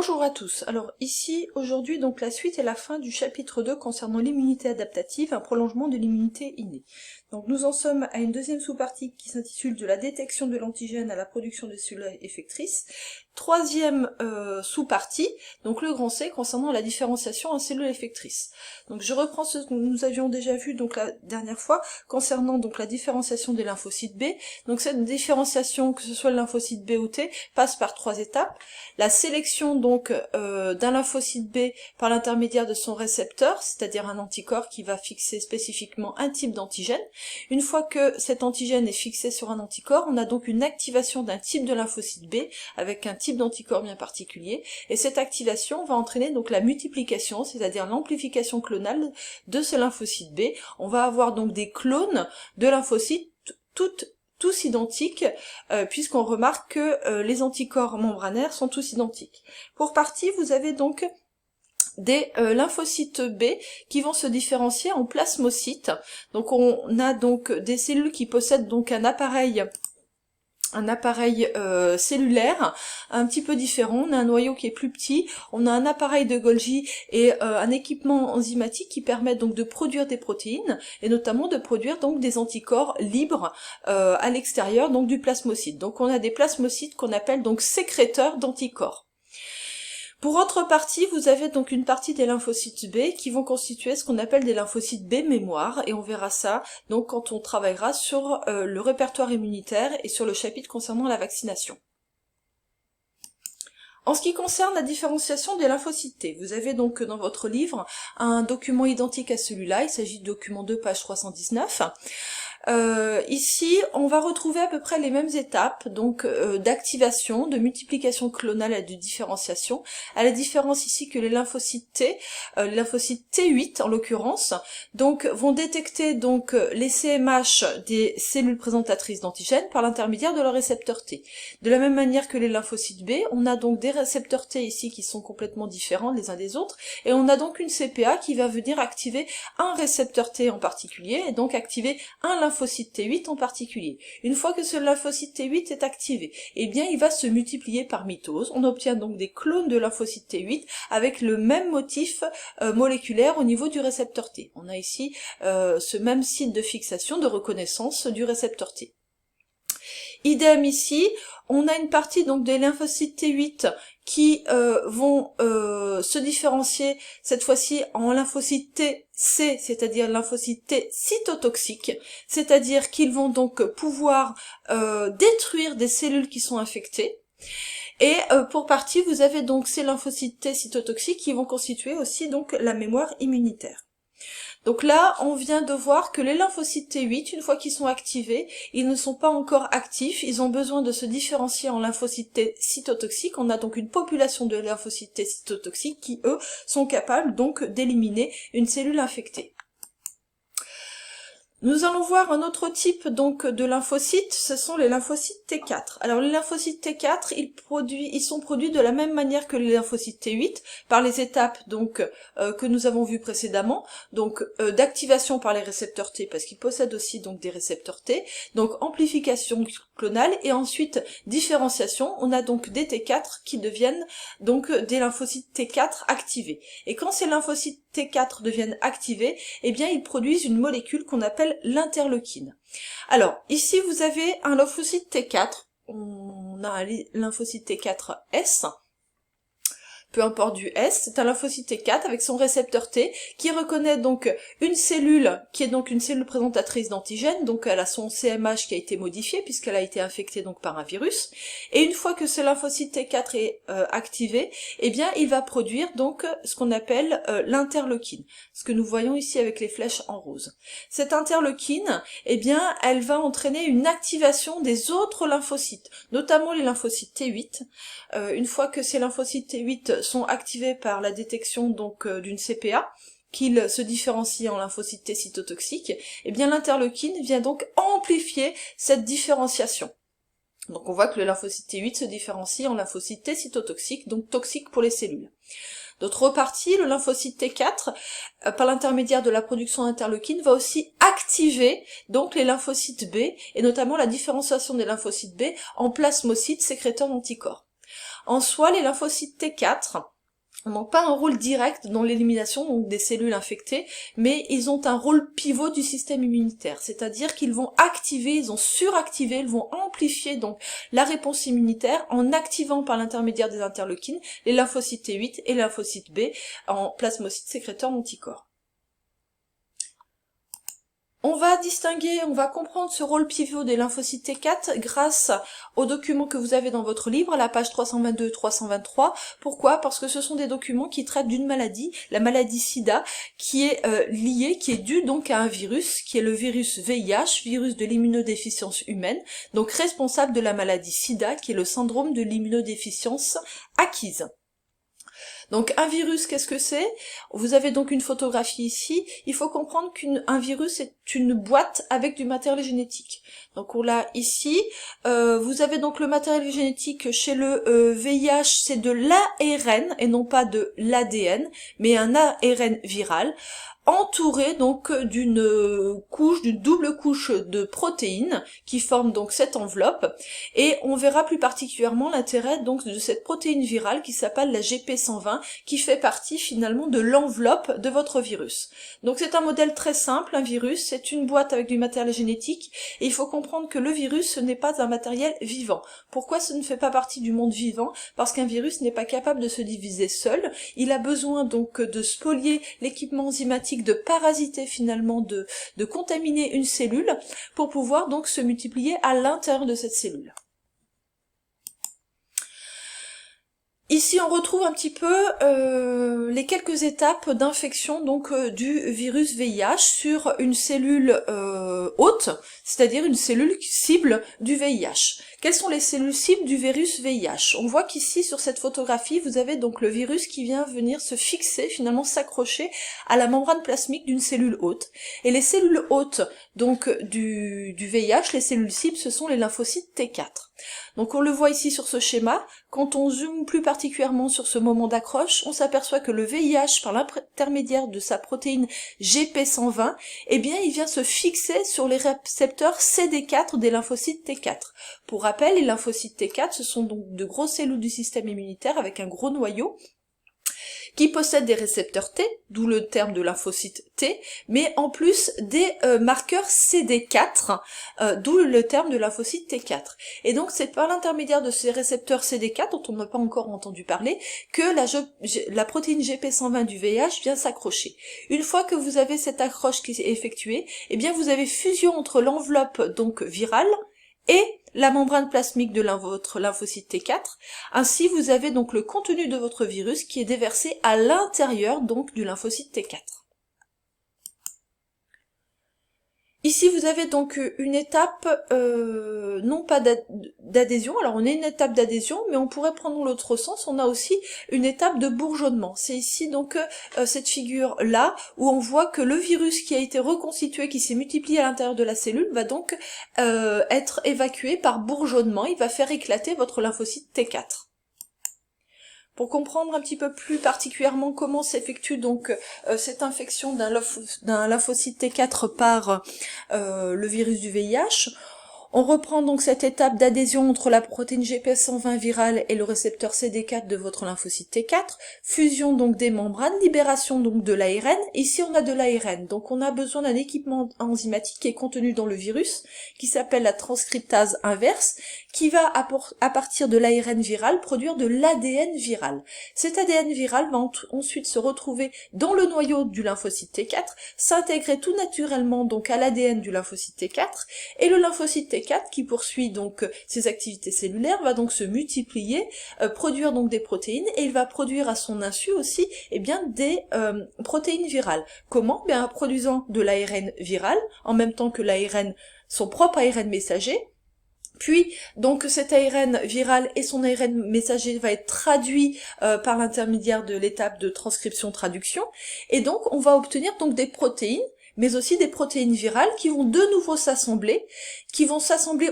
Bonjour à tous. Alors ici, aujourd'hui, donc la suite et la fin du chapitre 2 concernant l'immunité adaptative, un prolongement de l'immunité innée. Donc nous en sommes à une deuxième sous-partie qui s'intitule de la détection de l'antigène à la production de cellules effectrices. Troisième sous-partie, donc le grand C, concernant la différenciation en cellules effectrices. Donc je reprends ce que nous avions déjà vu donc la dernière fois concernant donc la différenciation des lymphocytes B. Donc cette différenciation, que ce soit le lymphocyte B ou T, passe par trois étapes. La sélection donc d'un lymphocyte B par l'intermédiaire de son récepteur, c'est-à-dire un anticorps qui va fixer spécifiquement un type d'antigène. Une fois que cet antigène est fixé sur un anticorps, on a donc une activation d'un type de lymphocyte B avec un type d'anticorps bien particulier, et cette activation va entraîner donc la multiplication, c'est-à-dire l'amplification clonale de ce lymphocyte B. On va avoir donc des clones de lymphocytes tous identiques, puisqu'on remarque que les anticorps membranaires sont tous identiques. Pour partie, vous avez donc des lymphocytes B qui vont se différencier en plasmocytes. Donc on a donc des cellules qui possèdent donc un appareil cellulaire un petit peu différent. On a un noyau qui est plus petit, on a un appareil de Golgi et un équipement enzymatique qui permet donc de produire des protéines et notamment de produire donc des anticorps libres à l'extérieur donc du plasmocyte. Donc on a des plasmocytes qu'on appelle donc sécréteurs d'anticorps. Pour autre partie, vous avez donc une partie des lymphocytes B qui vont constituer ce qu'on appelle des lymphocytes B mémoire, et on verra ça donc quand on travaillera sur le répertoire immunitaire et sur le chapitre concernant la vaccination. En ce qui concerne la différenciation des lymphocytes T, vous avez donc dans votre livre un document identique à celui-là, il s'agit du document 2, page 319. Ici, on va retrouver à peu près les mêmes étapes, donc d'activation, de multiplication clonale et de différenciation, à la différence ici que les lymphocytes T, les lymphocytes T8 en l'occurrence, donc vont détecter donc les CMH des cellules présentatrices d'antigènes par l'intermédiaire de leur récepteur T. De la même manière que les lymphocytes B, on a donc des récepteurs T ici qui sont complètement différents les uns des autres, et on a donc une CPA qui va venir activer un récepteur T en particulier, et donc activer un lymphocyte T8 en particulier. Une fois que ce lymphocyte T8 est activé, eh bien il va se multiplier par mitose. On obtient donc des clones de lymphocyte T8 avec le même motif moléculaire au niveau du récepteur T. On a ici ce même site de fixation, de reconnaissance du récepteur T. Idem ici, on a une partie donc des lymphocytes T8 qui vont se différencier cette fois-ci en lymphocytes TC, c'est-à-dire lymphocytes T cytotoxiques, c'est-à-dire qu'ils vont donc pouvoir détruire des cellules qui sont infectées. Et pour partie, vous avez donc ces lymphocytes T cytotoxiques qui vont constituer aussi donc la mémoire immunitaire. Donc là, on vient de voir que les lymphocytes T8, une fois qu'ils sont activés, ils ne sont pas encore actifs, ils ont besoin de se différencier en lymphocytes T cytotoxiques. On a donc une population de lymphocytes T cytotoxiques qui, eux, sont capables donc d'éliminer une cellule infectée. Nous allons voir un autre type donc de lymphocytes, ce sont les lymphocytes T4. Alors les lymphocytes T4, ils sont produits de la même manière que les lymphocytes T8 par les étapes donc que nous avons vues précédemment, donc d'activation par les récepteurs T parce qu'ils possèdent aussi donc des récepteurs T, donc amplification clonale et ensuite différenciation. On a donc des T4 qui deviennent donc des lymphocytes T4 activés. Et quand ces lymphocytes T4 deviennent activés, eh bien ils produisent une molécule qu'on appelle l'interleukine. Alors, ici vous avez un lymphocyte T4, on a un lymphocyte T4S, peu importe du S, c'est un lymphocyte T4 avec son récepteur T qui reconnaît donc une cellule qui est donc une cellule présentatrice d'antigènes, donc elle a son CMH qui a été modifié puisqu'elle a été infectée donc par un virus, et une fois que ce lymphocyte T4 est activé, eh bien il va produire donc ce qu'on appelle l'interleukine, ce que nous voyons ici avec les flèches en rose. Cette interleukine, eh bien elle va entraîner une activation des autres lymphocytes, notamment les lymphocytes T8. Une fois que ces lymphocytes T8 sont activés par la détection donc d'une CPA, qu'ils se différencient en lymphocytes T cytotoxiques, et bien l'interleukine vient donc amplifier cette différenciation. Donc on voit que le lymphocyte T8 se différencie en lymphocyte T cytotoxique, donc toxique pour les cellules. D'autre partie, le lymphocyte T4, par l'intermédiaire de la production d'interleukine, va aussi activer donc les lymphocytes B, et notamment la différenciation des lymphocytes B en plasmocytes sécréteurs d'anticorps. En soi, les lymphocytes T4 n'ont pas un rôle direct dans l'élimination donc des cellules infectées, mais ils ont un rôle pivot du système immunitaire, c'est-à-dire qu'ils vont activer, ils ont suractivé, ils vont amplifier donc la réponse immunitaire en activant par l'intermédiaire des interleukines les lymphocytes T8 et les lymphocytes B en plasmocytes sécréteurs d'anticorps. On va distinguer, on va comprendre ce rôle pivot des lymphocytes T4 grâce aux documents que vous avez dans votre livre, à la page 322-323. Pourquoi? Parce que ce sont des documents qui traitent d'une maladie, la maladie SIDA, qui est liée, qui est due donc à un virus, qui est le virus VIH, virus de l'immunodéficience humaine, donc responsable de la maladie SIDA, qui est le syndrome de l'immunodéficience acquise. Donc un virus, qu'est-ce que c'est? Vous avez donc une photographie ici. Il faut comprendre qu'un virus est une boîte avec du matériel génétique. Donc on l'a ici. Vous avez donc le matériel génétique chez le VIH, c'est de l'ARN et non pas de l'ADN, mais un ARN viral, entouré donc d'une double couche de protéines qui forment donc cette enveloppe, et on verra plus particulièrement l'intérêt donc de cette protéine virale qui s'appelle la GP120, qui fait partie finalement de l'enveloppe de votre virus. Donc c'est un modèle très simple, un virus, c'est une boîte avec du matériel génétique, et il faut comprendre que le virus, ce n'est pas un matériel vivant. Pourquoi ce ne fait pas partie du monde vivant? Parce qu'un virus n'est pas capable de se diviser seul, il a besoin donc de spolier l'équipement enzymatique, de parasiter finalement, de contaminer une cellule pour pouvoir donc se multiplier à l'intérieur de cette cellule. Ici, on retrouve un petit peu les quelques étapes d'infection donc du virus VIH sur une cellule hôte, c'est-à-dire une cellule cible du VIH. Quelles sont les cellules cibles du virus VIH? On voit qu'ici, sur cette photographie, vous avez donc le virus qui vient venir se fixer, finalement s'accrocher à la membrane plasmique d'une cellule hôte. Et les cellules hôtes donc du VIH, les cellules cibles, ce sont les lymphocytes T4. Donc on le voit ici sur ce schéma. Quand on zoome plus particulièrement sur ce moment d'accroche, on s'aperçoit que le VIH, par l'intermédiaire de sa protéine GP120, eh bien il vient se fixer sur les récepteurs CD4 des lymphocytes T4. Pour rappel, les lymphocytes T4, ce sont donc de grosses cellules du système immunitaire avec un gros noyau, qui possèdent des récepteurs T, d'où le terme de lymphocyte T, mais en plus des marqueurs CD4, d'où le terme de lymphocyte T4. Et donc c'est par l'intermédiaire de ces récepteurs CD4, dont on n'a pas encore entendu parler, que la protéine GP120 du VIH vient s'accrocher. Une fois que vous avez cette accroche qui est effectuée, eh bien vous avez fusion entre l'enveloppe donc virale et la membrane plasmique de votre lymphocyte T4. Ainsi, vous avez donc le contenu de votre virus qui est déversé à l'intérieur donc du lymphocyte T4. Ici, vous avez donc une étape, non pas d'adhésion, alors on a une étape d'adhésion, mais on pourrait prendre l'autre sens, on a aussi une étape de bourgeonnement. C'est ici donc cette figure-là, où on voit que le virus qui a été reconstitué, qui s'est multiplié à l'intérieur de la cellule, va donc être évacué par bourgeonnement, il va faire éclater votre lymphocyte T4. Pour comprendre un petit peu plus particulièrement comment s'effectue donc cette infection d'un lymphocyte T4 par le virus du VIH, on reprend donc cette étape d'adhésion entre la protéine GP120 virale et le récepteur CD4 de votre lymphocyte T4, fusion donc des membranes, libération donc de l'ARN. Ici on a de l'ARN, donc on a besoin d'un équipement enzymatique qui est contenu dans le virus, qui s'appelle la transcriptase inverse, qui va à partir de l'ARN viral produire de l'ADN viral. Cet ADN viral va ensuite se retrouver dans le noyau du lymphocyte T4, s'intégrer tout naturellement donc à l'ADN du lymphocyte T4, et le lymphocyte T4 qui poursuit donc ses activités cellulaires va donc se multiplier, produire donc des protéines, et il va produire à son insu aussi des protéines virales. Comment? Bien en produisant de l'ARN viral en même temps que l'ARN, son propre ARN messager. Puis, donc, cet ARN viral et son ARN messager va être traduit par l'intermédiaire de l'étape de transcription-traduction, et donc on va obtenir donc des protéines, mais aussi des protéines virales qui vont de nouveau s'assembler,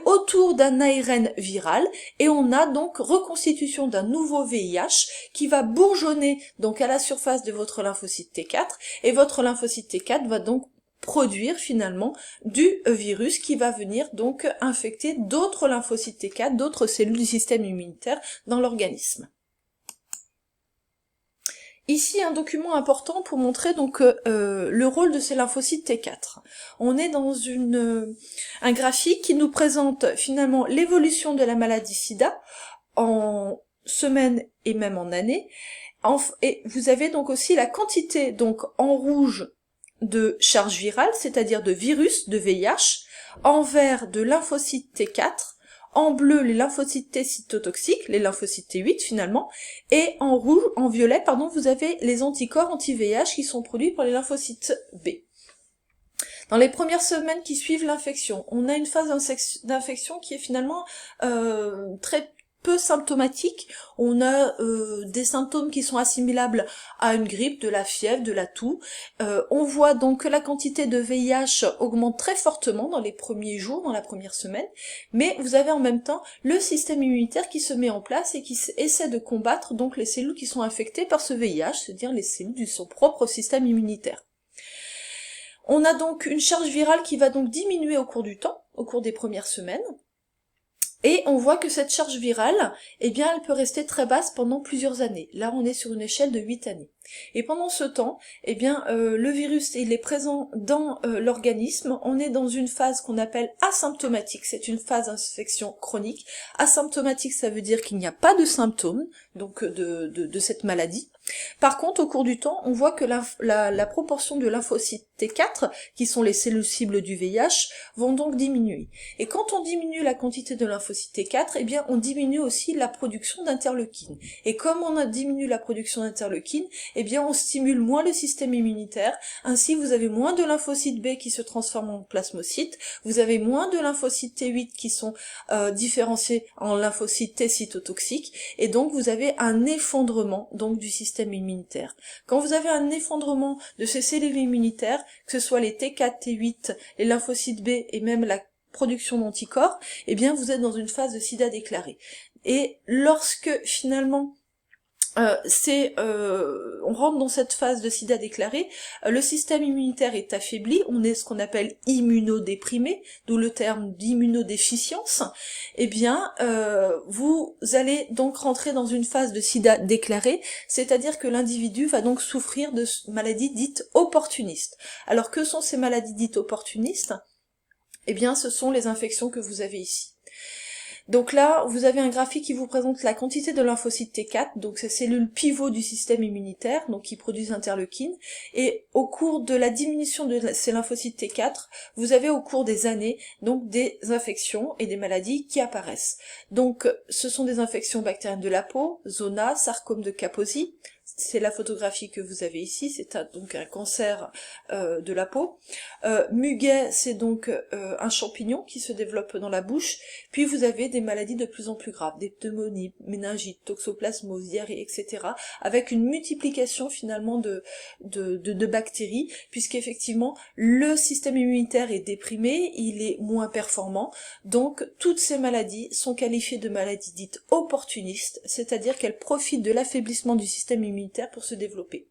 autour d'un ARN viral, et on a donc reconstitution d'un nouveau VIH qui va bourgeonner donc à la surface de votre lymphocyte T4, et votre lymphocyte T4 va donc produire finalement du virus qui va venir donc infecter d'autres lymphocytes T4, d'autres cellules du système immunitaire dans l'organisme. Ici, un document important pour montrer donc le rôle de ces lymphocytes T4. On est dans un graphique qui nous présente finalement l'évolution de la maladie SIDA en semaines et même en années. Et vous avez donc aussi la quantité donc en rouge de charge virale, c'est-à-dire de virus, de VIH, en vert de lymphocytes T4, en bleu les lymphocytes T cytotoxiques, les lymphocytes T8 finalement, et en rouge, en violet, pardon, vous avez les anticorps anti-VIH qui sont produits par les lymphocytes B. Dans les premières semaines qui suivent l'infection, on a une phase d'infection qui est finalement très peu symptomatique. On a des symptômes qui sont assimilables à une grippe, de la fièvre, de la toux. On voit donc que la quantité de VIH augmente très fortement dans les premiers jours, dans la première semaine, mais vous avez en même temps le système immunitaire qui se met en place et qui essaie de combattre donc les cellules qui sont infectées par ce VIH, c'est-à-dire les cellules de son propre système immunitaire. On a donc une charge virale qui va donc diminuer au cours du temps, au cours des premières semaines. Et on voit que cette charge virale, eh bien, elle peut rester très basse pendant plusieurs années. Là, on est sur une échelle de 8 années. Et pendant ce temps, eh bien, le virus, il est présent dans l'organisme. On est dans une phase qu'on appelle asymptomatique. C'est une phase d'infection chronique. Asymptomatique, ça veut dire qu'il n'y a pas de symptômes, donc de cette maladie. Par contre, au cours du temps, on voit que la proportion de lymphocytes T4, qui sont les cellules cibles du VIH, vont donc diminuer. Et quand on diminue la quantité de lymphocytes T4, eh bien, on diminue aussi la production d'interleukines. Et comme on diminue la production d'interleukines, eh bien, on stimule moins le système immunitaire. Ainsi, vous avez moins de lymphocytes B qui se transforment en plasmocytes. Vous avez moins de lymphocytes T8 qui sont différenciés en lymphocytes T cytotoxiques. Et donc, vous avez un effondrement donc du système immunitaire. Quand vous avez un effondrement de ces cellules immunitaires, que ce soit les T4, T8, les lymphocytes B et même la production d'anticorps, eh bien vous êtes dans une phase de sida déclarée. Et lorsque finalement on rentre dans cette phase de sida déclarée, le système immunitaire est affaibli, on est ce qu'on appelle immunodéprimé, d'où le terme d'immunodéficience, eh bien vous allez donc rentrer dans une phase de sida déclarée, c'est-à-dire que l'individu va donc souffrir de maladies dites opportunistes. Alors que sont ces maladies dites opportunistes ? Eh bien ce sont les infections que vous avez ici. Donc là, vous avez un graphique qui vous présente la quantité de lymphocytes T4, donc ces cellules pivots du système immunitaire, donc qui produisent l'interleukine, et au cours de la diminution de ces lymphocytes T4, vous avez au cours des années, donc des infections et des maladies qui apparaissent. Donc ce sont des infections bactériennes de la peau, zona, sarcome de Kaposi, c'est la photographie que vous avez ici, c'est donc un cancer de la peau. Muguet, c'est donc un champignon qui se développe dans la bouche. Puis vous avez des maladies de plus en plus graves, des pneumonies, méningites, toxoplasmose, diarrhée, etc. avec une multiplication finalement de bactéries, puisqu'effectivement le système immunitaire est déprimé, il est moins performant. Donc toutes ces maladies sont qualifiées de maladies dites opportunistes, c'est-à-dire qu'elles profitent de l'affaiblissement du système immunitaire pour se développer.